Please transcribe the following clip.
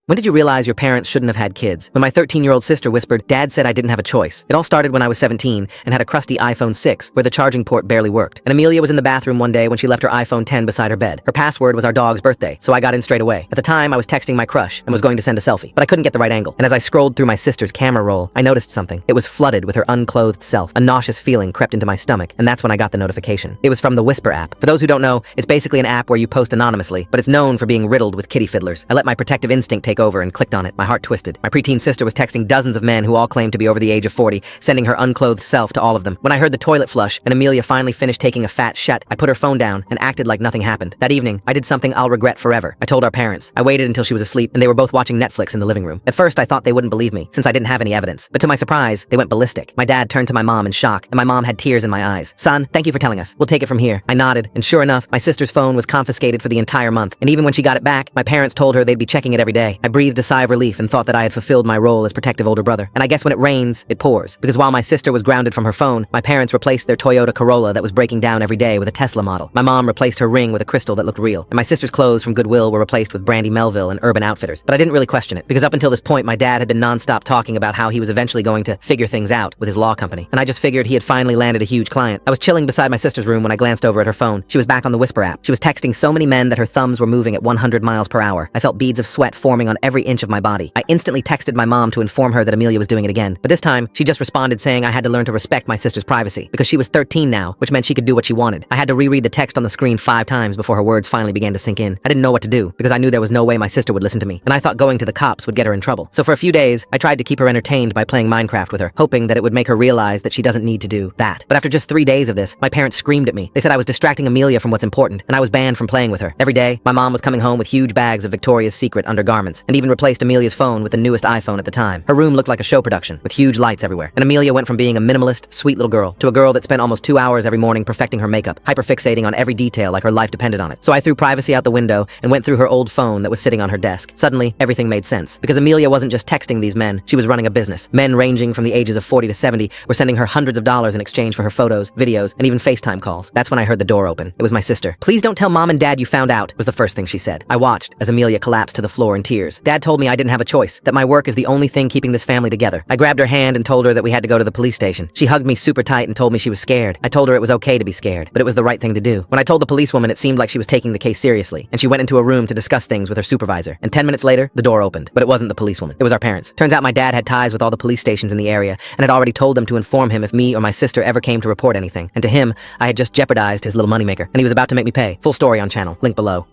When did you realize your parents shouldn't have had kids? When my 13-year-old sister whispered, "Dad said I didn't have a choice." It all started when I was 17 and had a crusty iPhone 6 where the charging port barely worked. And Amelia was in the bathroom one day when she left her iPhone 10 beside her bed. Her password was our dog's birthday, so I got in straight away. At the time, I was texting my crush and was going to send a selfie, but I couldn't get the right angle. And as I scrolled through my sister's camera roll, I noticed something. It was flooded with her unclothed self. A nauseous feeling crept into my stomach, and that's when I got the notification. It was from the Whisper app. For those who don't know, it's basically an app where you post anonymously, but it's known for being riddled with kitty fiddlers. I let my protective instinct take over and clicked on it. My heart twisted. My preteen sister was texting dozens of men who all claimed to be over the age of 40, sending her unclothed self to all of them. When I heard the toilet flush and Amelia finally finished taking a fat shit, I put her phone down and acted like nothing happened. That evening, I did something I'll regret forever. I told our parents. I waited until she was asleep and they were both watching Netflix in the living room. At first, I thought they wouldn't believe me, since I didn't have any evidence. But to my surprise, they went ballistic. My dad turned to my mom in shock, and my mom had tears in my eyes. "Son, thank you for telling us. We'll take it from here." I nodded, and sure enough, my sister's phone was confiscated for the entire month. And even when she got it back, my parents told her they'd be checking it every day. I breathed a sigh of relief and thought that I had fulfilled my role as protective older brother. And I guess when it rains, it pours. Because while my sister was grounded from her phone, my parents replaced their Toyota Corolla that was breaking down every day with a Tesla model. My mom replaced her ring with a crystal that looked real. And my sister's clothes from Goodwill were replaced with Brandy Melville and Urban Outfitters. But I didn't really question it, because up until this point, my dad had been nonstop talking about how he was eventually going to figure things out with his law company. And I just figured he had finally landed a huge client. I was chilling beside my sister's room when I glanced over at her phone. She was back on the Whisper app. She was texting so many men that her thumbs were moving at 100 miles per hour. I felt beads of sweat forming on every inch of my body. I instantly texted my mom to inform her that Amelia was doing it again. But this time, she just responded saying I had to learn to respect my sister's privacy, because she was 13 now, which meant she could do what she wanted. I had to reread the text on the screen 5 times before her words finally began to sink in. I didn't know what to do, because I knew there was no way my sister would listen to me, and I thought going to the cops would get her in trouble. So for a few days, I tried to keep her entertained by playing Minecraft with her, hoping that it would make her realize that she doesn't need to do that. But after just 3 days of this, my parents screamed at me. They said I was distracting Amelia from what's important, and I was banned from playing with her. Every day, my mom was coming home with huge bags of Victoria's Secret undergarments, and even replaced Amelia's phone with the newest iPhone at the time. Her room looked like a show production, with huge lights everywhere. And Amelia went from being a minimalist, sweet little girl to a girl that spent almost 2 hours every morning perfecting her makeup, hyperfixating on every detail like her life depended on it. So I threw privacy out the window and went through her old phone that was sitting on her desk. Suddenly, everything made sense, because Amelia wasn't just texting these men, she was running a business. Men ranging from the ages of 40 to 70 were sending her hundreds of dollars in exchange for her photos, videos, and even FaceTime calls. That's when I heard the door open. It was my sister. "Please don't tell Mom and Dad you found out," was the first thing she said. I watched as Amelia collapsed to the floor in tears. Dad told me I didn't have a choice, that my work is the only thing keeping this family together. I grabbed her hand and told her that we had to go to the police station. She hugged me super tight and told me she was scared. I told her it was okay to be scared, but it was the right thing to do. When I told the policewoman, it seemed like she was taking the case seriously, and she went into a room to discuss things with her supervisor. And 10 minutes later, the door opened. But it wasn't the policewoman. It was our parents. Turns out my dad had ties with all the police stations in the area, and had already told them to inform him if me or my sister ever came to report anything. And to him, I had just jeopardized his little moneymaker, and he was about to make me pay. Full story on channel. Link below.